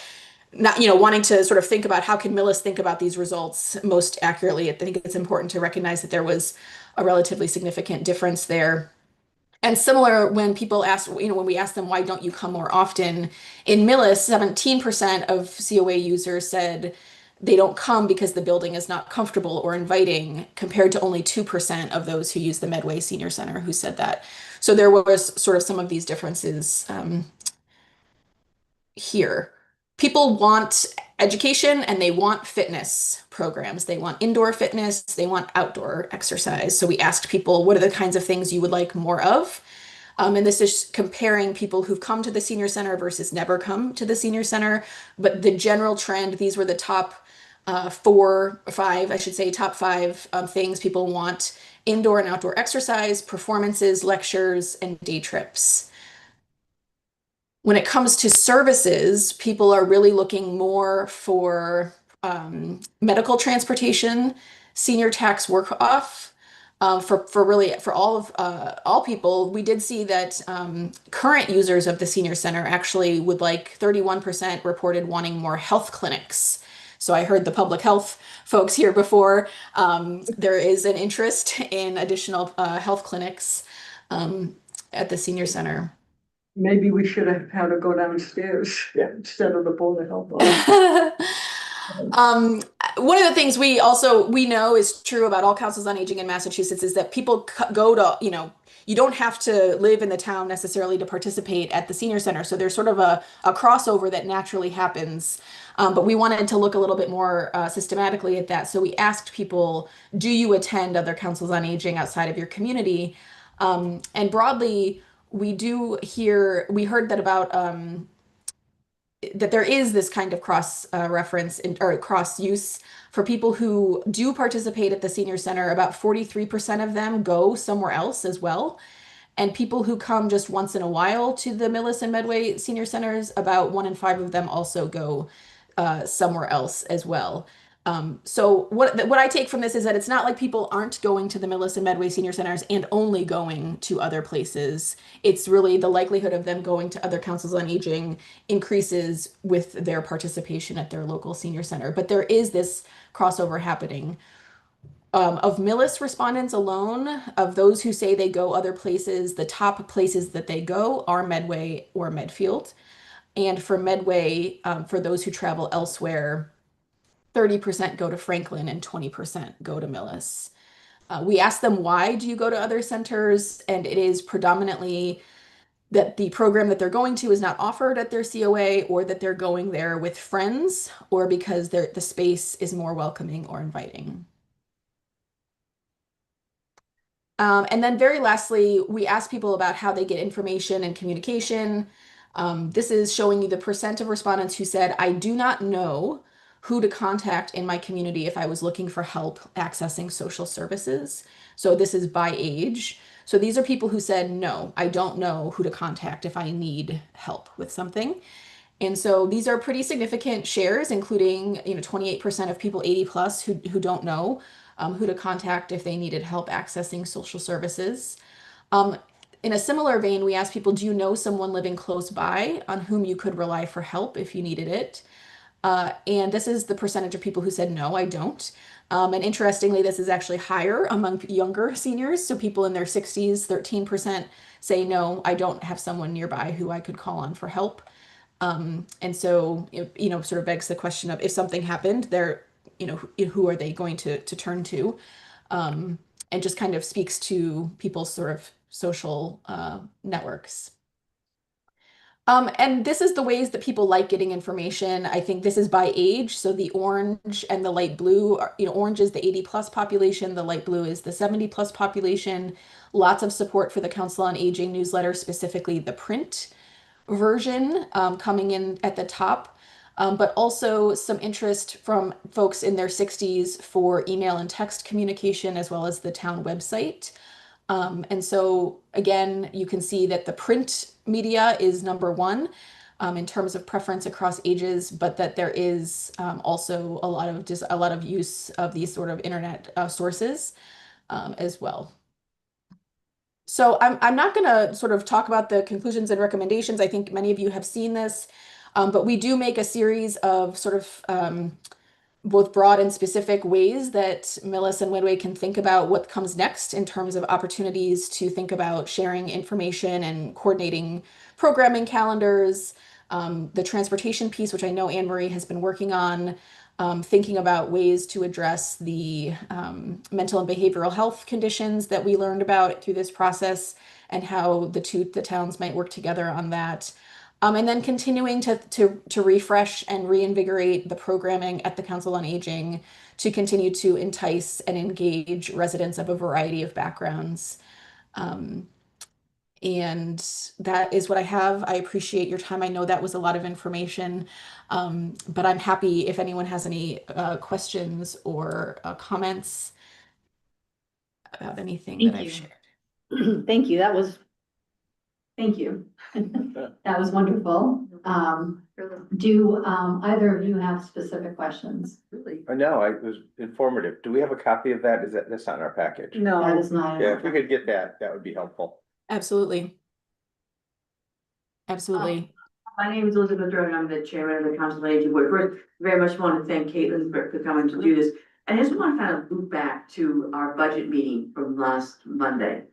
[SPEAKER 9] not, wanting to sort of think about how can Millis think about these results most accurately, I think it's important to recognize that there was a relatively significant difference there. And similar when people ask, when we ask them, why don't you come more often? In Millis, 17% of COA users said they don't come because the building is not comfortable or inviting, compared to only 2% of those who use the Medway Senior Center who said that. So there was sort of some of these differences here. People want education and they want fitness programs. They want indoor fitness, they want outdoor exercise. So we asked people, what are the kinds of things you would like more of? And this is comparing people who've come to the senior center versus never come to the senior center. But the general trend, these were the top top five things people want: indoor and outdoor exercise, performances, lectures, and day trips. When it comes to services, people are really looking more for medical transportation, senior tax work off. For all people, we did see that current users of the senior center actually would like 31% reported wanting more health clinics. So I heard the public health folks here before. There is an interest in additional health clinics at the senior center.
[SPEAKER 2] Maybe we should have had her go downstairs instead of the Board of Health.
[SPEAKER 9] One of the things we know is true about all councils on aging in Massachusetts is that people go to, you don't have to live in the town necessarily to participate at the senior center. So there's sort of a crossover that naturally happens. But we wanted to look a little bit more systematically at that. So we asked people, do you attend other councils on aging outside of your community? And broadly, we heard that about that there is this kind of cross reference or cross use for people who do participate at the senior center. About 43% of them go somewhere else as well. And people who come just once in a while to the Millis and Medway senior centers, about 1 in 5 of them also go somewhere else as well. So what I take from this is that it's not like people aren't going to the Millis and Medway senior centers and only going to other places. It's really the likelihood of them going to other councils on aging increases with their participation at their local senior center. But there is this crossover happening. Of Millis respondents alone, of those who say they go other places, the top places that they go are Medway or Medfield. And for Medway, for those who travel elsewhere, 30% go to Franklin and 20% go to Millis. We asked them, why do you go to other centers? And it is predominantly that the program that they're going to is not offered at their COA, or that they're going there with friends, or because the space is more welcoming or inviting. And then very lastly, we asked people about how they get information and communication. This is showing you the percent of respondents who said, I do not know who to contact in my community if I was looking for help accessing social services. So this is by age. So these are people who said, no, I don't know who to contact if I need help with something. And so these are pretty significant shares, including 28% of people 80 plus who don't know who to contact if they needed help accessing social services. In a similar vein, we asked people, do you know someone living close by on whom you could rely for help if you needed it? And this is the percentage of people who said, no, I don't. And interestingly, this is actually higher among younger seniors. So people in their 60s, 13% say, no, I don't have someone nearby who I could call on for help. And so, sort of begs the question of, if something happened, who are they going to turn to? And just kind of speaks to people's sort of social networks. And this is the ways that people like getting information. I think this is by age. So the orange and the light blue, orange is the 80 plus population. The light blue is the 70 plus population. Lots of support for the Council on Aging newsletter, specifically the print version coming in at the top. but also some interest from folks in their 60s for email and text communication, as well as the town website. And so again, you can see that the print media is number one in terms of preference across ages, but that there is also a lot of use of these sort of internet sources as well. So I'm not going to sort of talk about the conclusions and recommendations. I think many of you have seen this, but we do make a series of sort of both broad and specific ways that Millis and Medway can think about what comes next in terms of opportunities to think about sharing information and coordinating programming calendars. The transportation piece, which I know Anne Marie has been working on, thinking about ways to address the mental and behavioral health conditions that we learned about through this process and how the towns might work together on that. And then continuing to refresh and reinvigorate the programming at the Council on Aging to continue to entice and engage residents of a variety of backgrounds. And that is what I have. I appreciate your time. I know that was a lot of information, but I'm happy if anyone has any questions or comments about anything that I've shared.
[SPEAKER 4] Thank you. Thank you. That was wonderful. Do either of you have specific questions?
[SPEAKER 3] No, it was informative. Do we have a copy of that? That's not in our package?
[SPEAKER 4] That
[SPEAKER 2] No,
[SPEAKER 4] is not.
[SPEAKER 3] Yeah, if we could get that, that would be helpful.
[SPEAKER 9] Absolutely. Absolutely.
[SPEAKER 5] My name is Elizabeth Roden. I'm the chairman of the Council on Aging Board. First, very much want to thank Caitlin for coming to do this. And I just want to kind of loop back to our budget meeting from last Monday,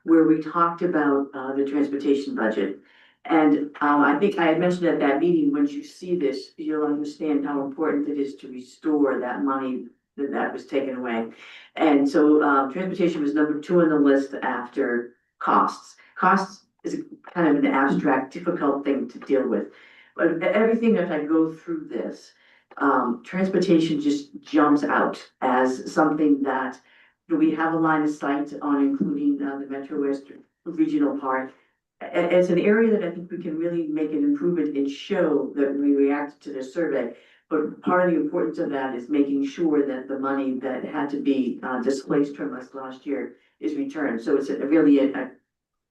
[SPEAKER 5] where we talked about the transportation budget. And I think I had mentioned at that meeting, once you see this, you'll understand how important it is to restore that money that was taken away. And so transportation was number 2 on the list after costs. Costs is kind of an abstract, difficult thing to deal with. But everything as I go through this, transportation just jumps out as something that we have a line of sight on, including the Metro West Regional Park. It's an area that I think we can really make an improvement and show that we reacted to the survey. But part of the importance of that is making sure that the money that had to be displaced from us last year is returned. So it's really a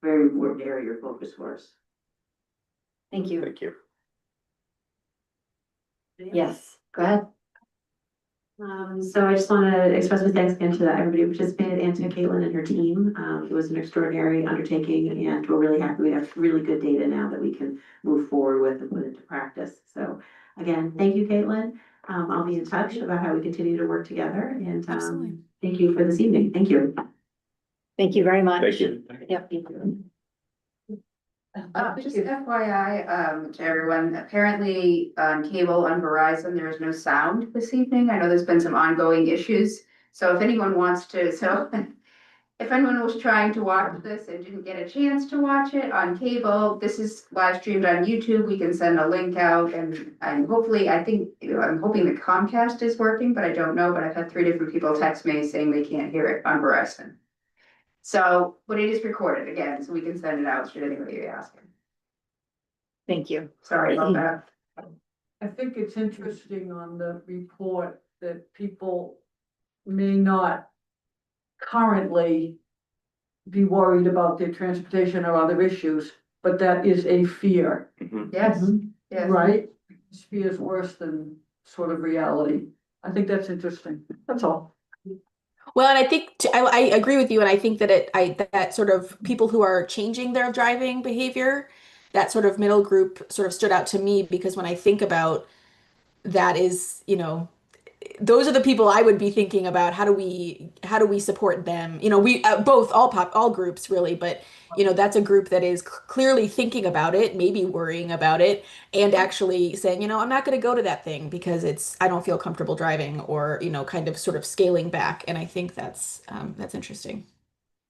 [SPEAKER 5] very important area of focus for us.
[SPEAKER 4] Thank you.
[SPEAKER 3] Thank you.
[SPEAKER 4] Yes, go ahead.
[SPEAKER 5] So I just want to express my thanks again to everybody who participated and to Caitlin and her team. It was an extraordinary undertaking, and we're really happy we have really good data now that we can move forward with and put into practice. So again, thank you, Caitlin. I'll be in touch about how we continue to work together, and
[SPEAKER 9] Absolutely.
[SPEAKER 5] thank you for this evening. Thank you.
[SPEAKER 4] Thank you very much.
[SPEAKER 3] Thank you.
[SPEAKER 4] Yep.
[SPEAKER 1] Just FYI, to everyone, apparently on cable on Verizon, there is no sound this evening. I know there's been some ongoing issues. So if anyone wants to, if anyone was trying to watch this and didn't get a chance to watch it on cable, this is live streamed on YouTube. We can send a link out and hopefully, I think, I'm hoping the Comcast is working, but I don't know. But I've had 3 different people text me saying they can't hear it on Verizon. So, but it is recorded again, so we can send it out should anybody be asking.
[SPEAKER 4] Thank you.
[SPEAKER 1] Sorry about that.
[SPEAKER 2] I think it's interesting on the report that people may not currently be worried about their transportation or other issues, but that is a fear,
[SPEAKER 1] Yes, yes.
[SPEAKER 2] right? Fear is worse than sort of reality. I think that's interesting. That's all.
[SPEAKER 9] Well, and I think I agree with you, and I think that that sort of people who are changing their driving behavior, that sort of middle group sort of stood out to me because when I think about that is, those are the people I would be thinking about. How do we support them? We both all groups really, but that's a group that is clearly thinking about it, maybe worrying about it, and actually saying, I'm not going to go to that thing because I don't feel comfortable driving, or kind of sort of scaling back. And I think that's interesting.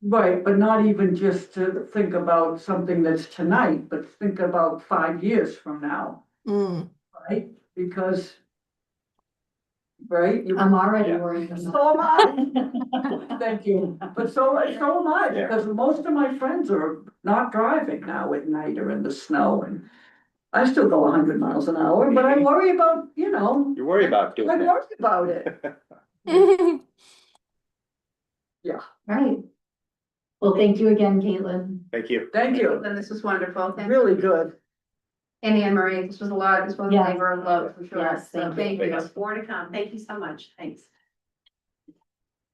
[SPEAKER 2] Right, but not even just to think about something that's tonight, but think about 5 years from now, right? Because, right?
[SPEAKER 4] I'm already
[SPEAKER 3] Yeah.
[SPEAKER 4] worried.
[SPEAKER 2] So am I. Thank you. But so am I, because most of my friends are not driving now at night or in the snow, and I still go 100 miles an hour, but I worry about, you know.
[SPEAKER 3] You worry about
[SPEAKER 2] I
[SPEAKER 3] doing
[SPEAKER 2] worry
[SPEAKER 3] that.
[SPEAKER 2] about it.
[SPEAKER 4] Right. Well, thank you again, Caitlin.
[SPEAKER 3] Thank you.
[SPEAKER 2] Thank you,
[SPEAKER 1] Then this was wonderful. Thank
[SPEAKER 2] really good.
[SPEAKER 1] Annie and Marie, this was a lot. This was a
[SPEAKER 4] Yes.
[SPEAKER 1] labor of love for sure.
[SPEAKER 4] Yes,
[SPEAKER 1] So
[SPEAKER 4] thank you.
[SPEAKER 1] thank you.
[SPEAKER 5] There's more to come. Thank you so much. Thanks.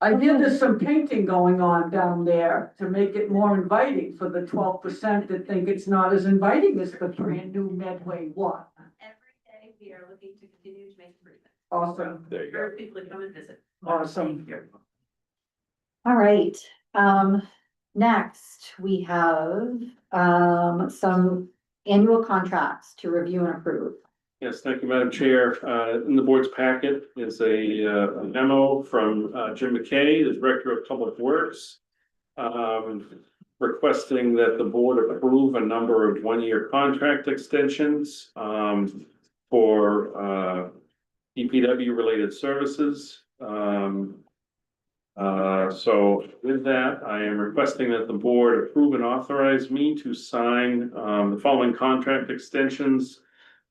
[SPEAKER 2] I hear there's some painting going on down there to make it more inviting for the 12% that think it's not as inviting as the brand new Medway one.
[SPEAKER 5] Every day we are looking to continue to make improvements.
[SPEAKER 2] Awesome,
[SPEAKER 3] There you go.
[SPEAKER 5] For people to come and visit.
[SPEAKER 2] awesome.
[SPEAKER 4] All right, next we have, some annual contracts to review and approve.
[SPEAKER 8] Yes, thank you, Madam Chair. In the board's packet is a memo from Jim McKay, the Director of Public Works. Requesting that the board approve a number of one-year contract extensions for DPW related services. So with that, I am requesting that the board approve and authorize me to sign the following contract extensions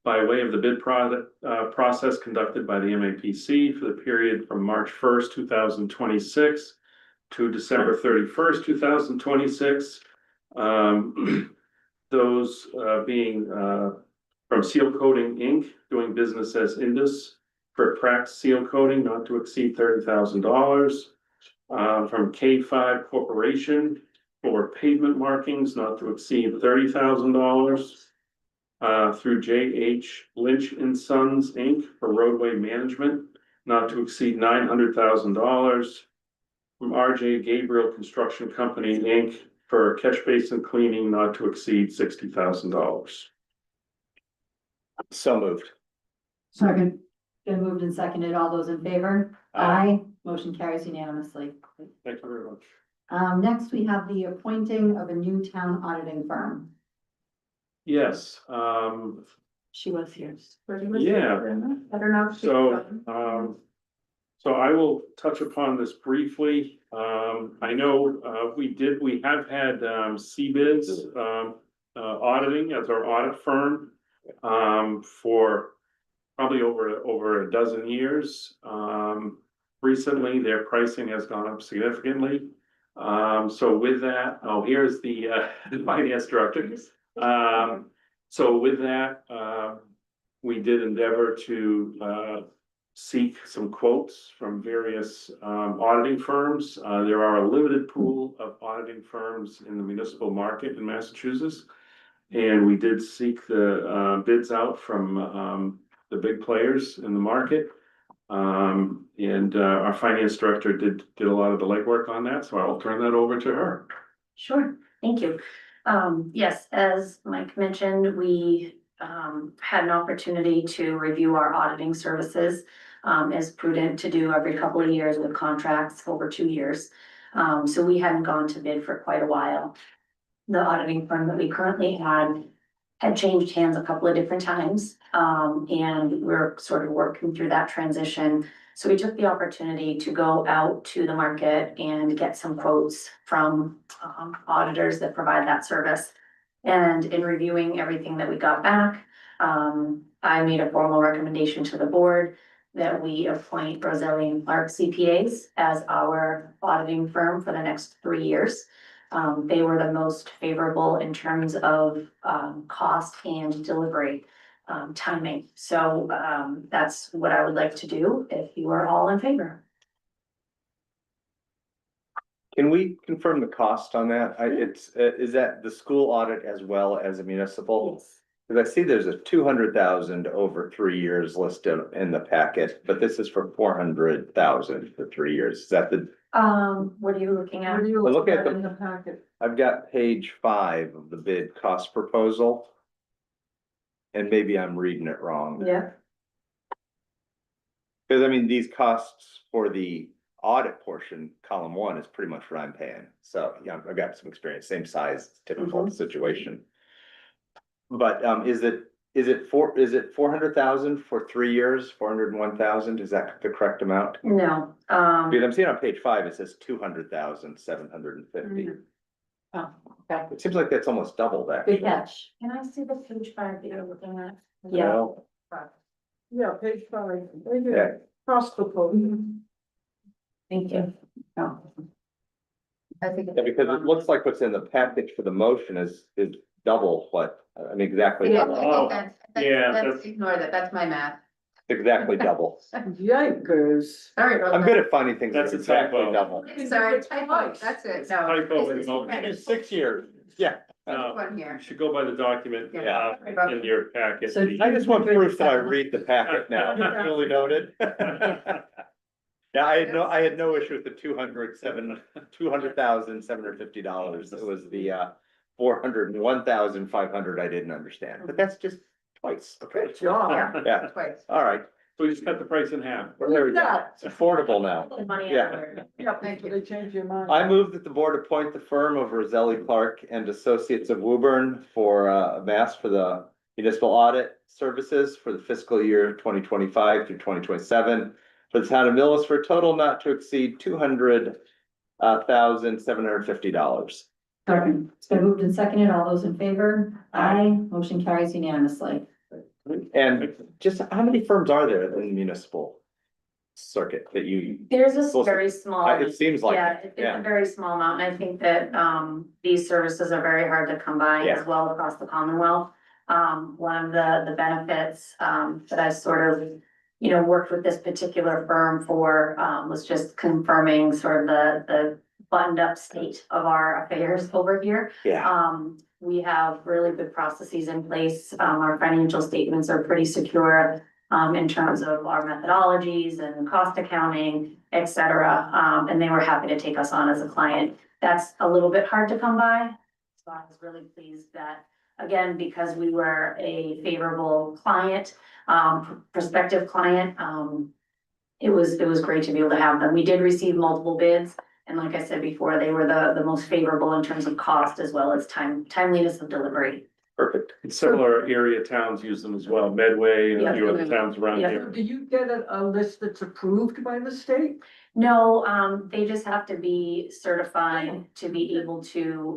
[SPEAKER 8] by way of the bid process conducted by the MAPC for the period from March 1st, 2026 to December 31st, 2026. Those being from Seal Coating Inc., doing business as Indus for cracked seal coating not to exceed $30,000. From K5 Corporation for pavement markings not to exceed $30,000. Through J.H. Lynch and Sons, Inc. for roadway management, not to exceed $900,000. From R.J. Gabriel Construction Company, Inc. for catch basin cleaning, not to exceed $60,000.
[SPEAKER 3] So moved.
[SPEAKER 2] Second,
[SPEAKER 4] Been moved and seconded. All those in favor?
[SPEAKER 3] Aye.
[SPEAKER 4] Motion carries unanimously.
[SPEAKER 8] Thank you very much.
[SPEAKER 4] Next, we have the appointing of a new town auditing firm.
[SPEAKER 8] Yes,
[SPEAKER 4] She was here.
[SPEAKER 8] Yeah.
[SPEAKER 1] I don't know. If she-
[SPEAKER 8] so I will touch upon this briefly. I know, we have had, CBIZ, auditing as our audit firm, for probably over a dozen years. Recently, their pricing has gone up significantly. So with that, here's the finance director. So with that, we did endeavor to seek some quotes from various auditing firms. There are a limited pool of auditing firms in the municipal market in Massachusetts. And we did seek the bids out from the big players in the market. And our finance director did a lot of the legwork on that, so I'll turn that over to her.
[SPEAKER 10] Sure, thank you. Yes, as Mike mentioned, we had an opportunity to review our auditing services. As prudent to do every couple of years with contracts over 2 years. So we hadn't gone to bid for quite a while. The auditing firm that we currently had changed hands a couple of different times. And we're sort of working through that transition. So we took the opportunity to go out to the market and get some quotes from auditors that provide that service. And in reviewing everything that we got back, I made a formal recommendation to the board that we appoint Roselli and Clark CPAs as our auditing firm for the next 3 years. They were the most favorable in terms of cost and delivery timing. So that's what I would like to do if you are all in favor.
[SPEAKER 3] Can we confirm the cost on that? Is that the school audit as well as a municipal? Because I see there's a 200,000 over 3 years listed in the packet, but this is for 400,000 for 3 years. Is that the,
[SPEAKER 10] What are you looking
[SPEAKER 2] what
[SPEAKER 10] at?
[SPEAKER 2] do you
[SPEAKER 3] Well,
[SPEAKER 2] look
[SPEAKER 3] look at
[SPEAKER 2] at
[SPEAKER 3] the-
[SPEAKER 2] in the packet?
[SPEAKER 3] I've got page 5 of the bid cost proposal. And maybe I'm reading it wrong.
[SPEAKER 10] Yeah.
[SPEAKER 3] Because I mean, these costs for the audit portion, column 1 is pretty much what I'm paying. So, yeah, I've got some experience, same size, typical situation. But is it 400,000 for 3 years, 401,000? Is that the correct amount?
[SPEAKER 10] No,
[SPEAKER 3] Because I'm seeing on page 5, it says 200,750.
[SPEAKER 4] Oh, okay,
[SPEAKER 3] It seems like that's almost double that.
[SPEAKER 4] good catch.
[SPEAKER 10] Can I see the page five that you're looking at?
[SPEAKER 4] Yeah.
[SPEAKER 3] Well,
[SPEAKER 2] Yeah, page 5, right
[SPEAKER 3] Yeah.
[SPEAKER 2] here, cost proposal.
[SPEAKER 4] Thank you.
[SPEAKER 1] I think.
[SPEAKER 3] yeah, because it looks like what's in the package for the motion is double what, I mean, exactly,
[SPEAKER 1] Yeah,
[SPEAKER 3] double.
[SPEAKER 1] I think that's,
[SPEAKER 8] Yeah,
[SPEAKER 1] that's,
[SPEAKER 8] that's-
[SPEAKER 1] ignore that, that's my math.
[SPEAKER 3] Exactly double.
[SPEAKER 2] Yikers.
[SPEAKER 1] Sorry about
[SPEAKER 3] I'm
[SPEAKER 1] that.
[SPEAKER 3] good at finding things
[SPEAKER 8] That's
[SPEAKER 3] that's
[SPEAKER 8] a
[SPEAKER 3] exactly
[SPEAKER 8] typo.
[SPEAKER 3] double.
[SPEAKER 1] Sorry, typo, that's it, no.
[SPEAKER 8] Typo in
[SPEAKER 1] This
[SPEAKER 8] the
[SPEAKER 1] is-
[SPEAKER 8] motion.
[SPEAKER 3] It's 6 years, yeah.
[SPEAKER 8] No,
[SPEAKER 1] One here.
[SPEAKER 8] you should go by the document,
[SPEAKER 3] Yeah.
[SPEAKER 8] in your packet.
[SPEAKER 4] So-
[SPEAKER 3] I just want proof that I read the packet now, really noted. Yeah, I had no issue with the $200,750. It was the $401,500 I didn't understand, but that's just twice, okay?
[SPEAKER 2] Good job.
[SPEAKER 3] Yeah,
[SPEAKER 1] Twice.
[SPEAKER 3] all right,
[SPEAKER 8] So we just cut the price in half.
[SPEAKER 3] there we go, it's affordable now.
[SPEAKER 10] Money
[SPEAKER 3] Yeah.
[SPEAKER 10] everywhere.
[SPEAKER 2] Yeah,
[SPEAKER 1] Thank you.
[SPEAKER 2] they change your mind.
[SPEAKER 3] I move that the board appoint the firm of Roselli Clark and Associates of Woburn for Mass for the municipal audit services for the fiscal year 2025 through 2027 for the town of Millis for a total not to exceed $200,750.
[SPEAKER 4] Second. It's been moved and seconded. All those in favor? Aye. Motion carries unanimously.
[SPEAKER 3] And just how many firms are there in the municipal circuit that you,
[SPEAKER 10] There's a
[SPEAKER 3] So-
[SPEAKER 10] very small.
[SPEAKER 3] it seems like,
[SPEAKER 10] Yeah,
[SPEAKER 3] it,
[SPEAKER 10] it's a
[SPEAKER 3] yeah,
[SPEAKER 10] very small amount, and I think that, these services are very hard to come by
[SPEAKER 3] Yeah.
[SPEAKER 10] as well across the Commonwealth. One of the benefits, that I sort of, worked with this particular firm for, was just confirming sort of the buttoned up state of our affairs over here.
[SPEAKER 3] yeah,
[SPEAKER 10] We have really good processes in place. Our financial statements are pretty secure in terms of our methodologies and cost accounting, et cetera. And they were happy to take us on as a client. That's a little bit hard to come by. So I was really pleased that, again, because we were a favorable client, prospective client, it was great to be able to have them. We did receive multiple bids. And like I said before, they were the most favorable in terms of cost as well as timeliness of delivery.
[SPEAKER 3] perfect.
[SPEAKER 8] Similar area towns use them as well, Medway and a few other towns around
[SPEAKER 10] Yeah.
[SPEAKER 8] here.
[SPEAKER 2] Do you get a list that's approved by the state?
[SPEAKER 10] No, they just have to be certified to be able to,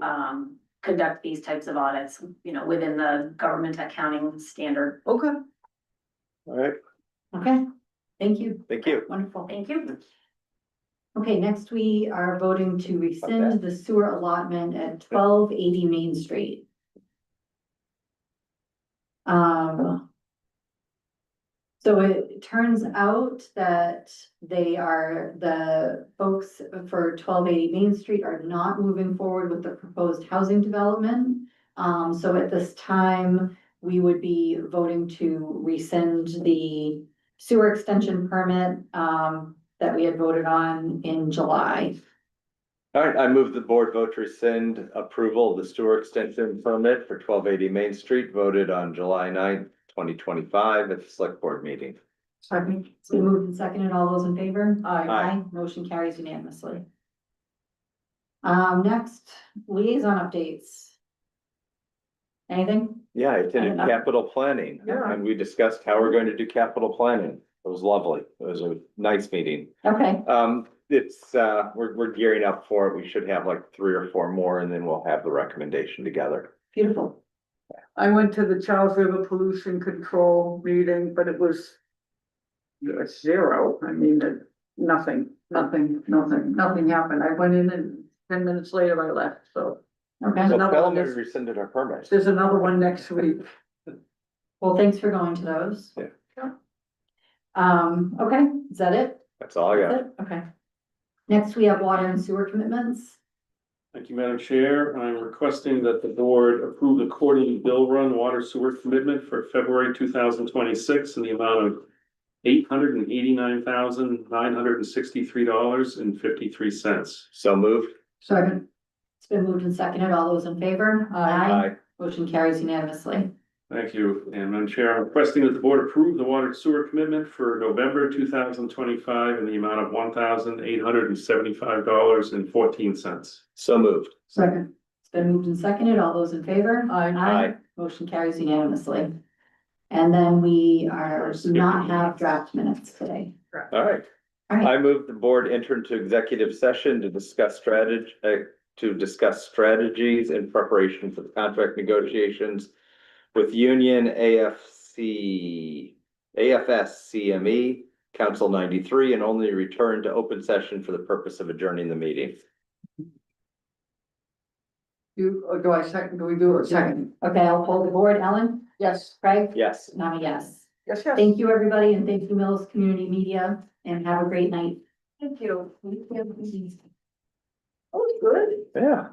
[SPEAKER 10] conduct these types of audits, within the government accounting standard.
[SPEAKER 2] Okay.
[SPEAKER 3] All right,
[SPEAKER 4] Okay, thank you.
[SPEAKER 3] thank you.
[SPEAKER 4] Wonderful.
[SPEAKER 10] Thank you.
[SPEAKER 4] Okay, next we are voting to rescind the sewer allotment at 1280 Main Street. So it turns out that the folks for 1280 Main Street are not moving forward with the proposed housing development. So at this time, we would be voting to rescind the sewer extension permit, that we had voted on in July.
[SPEAKER 3] All right, I move the board vote to rescind approval of the sewer extension permit for 1280 Main Street voted on July 9th, 2025 at the select board meeting.
[SPEAKER 2] Second.
[SPEAKER 4] It's been moved and seconded. All those in favor?
[SPEAKER 2] Aye.
[SPEAKER 4] Motion carries unanimously. Next, liaison updates. Anything?
[SPEAKER 3] Yeah, I attended capital planning
[SPEAKER 2] Yeah.
[SPEAKER 3] and we discussed how we're going to do capital planning. It was lovely. It was a nice meeting.
[SPEAKER 4] Okay,
[SPEAKER 3] It's, we're gearing up for it. We should have like 3 or 4 more and then we'll have the recommendation together.
[SPEAKER 4] beautiful.
[SPEAKER 2] I went to the Charles River Pollution Control meeting, but it was 0. I mean, nothing happened. I went in and 10 minutes later I left, so
[SPEAKER 4] Okay,
[SPEAKER 3] Well,
[SPEAKER 2] another
[SPEAKER 3] tell
[SPEAKER 2] one
[SPEAKER 3] them we
[SPEAKER 2] is-
[SPEAKER 3] rescinded our permit.
[SPEAKER 2] there's another one next week.
[SPEAKER 4] well, thanks for going to those.
[SPEAKER 3] Yeah.
[SPEAKER 4] Okay, is that it?
[SPEAKER 3] That's all I got.
[SPEAKER 4] That's it? Okay. Next, we have water and sewer commitments.
[SPEAKER 8] Thank you, Madam Chair. I'm requesting that the board approve the quarterly bill run water sewer commitment for February 2026 in the amount of $889,963.53.
[SPEAKER 3] So moved.
[SPEAKER 2] Second.
[SPEAKER 4] It's been moved and seconded. All those in favor?
[SPEAKER 3] Aye.
[SPEAKER 4] Motion carries unanimously.
[SPEAKER 8] Thank you. And Madam Chair, I'm requesting that the board approve the water sewer commitment for November 2025 in the amount of $1,875.14.
[SPEAKER 3] So moved.
[SPEAKER 2] Second.
[SPEAKER 4] It's been moved and seconded. All those in favor?
[SPEAKER 3] Aye.
[SPEAKER 4] Motion carries unanimously. And then we are not have draft minutes today.
[SPEAKER 3] All right.
[SPEAKER 4] All right,
[SPEAKER 3] I move the board enter into executive session to discuss to discuss strategies in preparation for the contract negotiations with Union AFS CME, Council 93, and only return to open session for the purpose of adjourning the meeting.
[SPEAKER 2] Do I second, do we do a second?
[SPEAKER 4] Okay, I'll poll the board. Ellen,
[SPEAKER 2] Yes.
[SPEAKER 4] Craig?
[SPEAKER 3] Yes.
[SPEAKER 4] And I'm a yes.
[SPEAKER 2] Yes, yes.
[SPEAKER 4] Thank you, everybody, and thank you, Millis Community Media, and have a great night.
[SPEAKER 2] Thank you. Oh, good.
[SPEAKER 3] Yeah.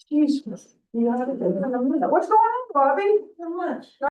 [SPEAKER 2] Jesus. What's going on, Bobby? Not much.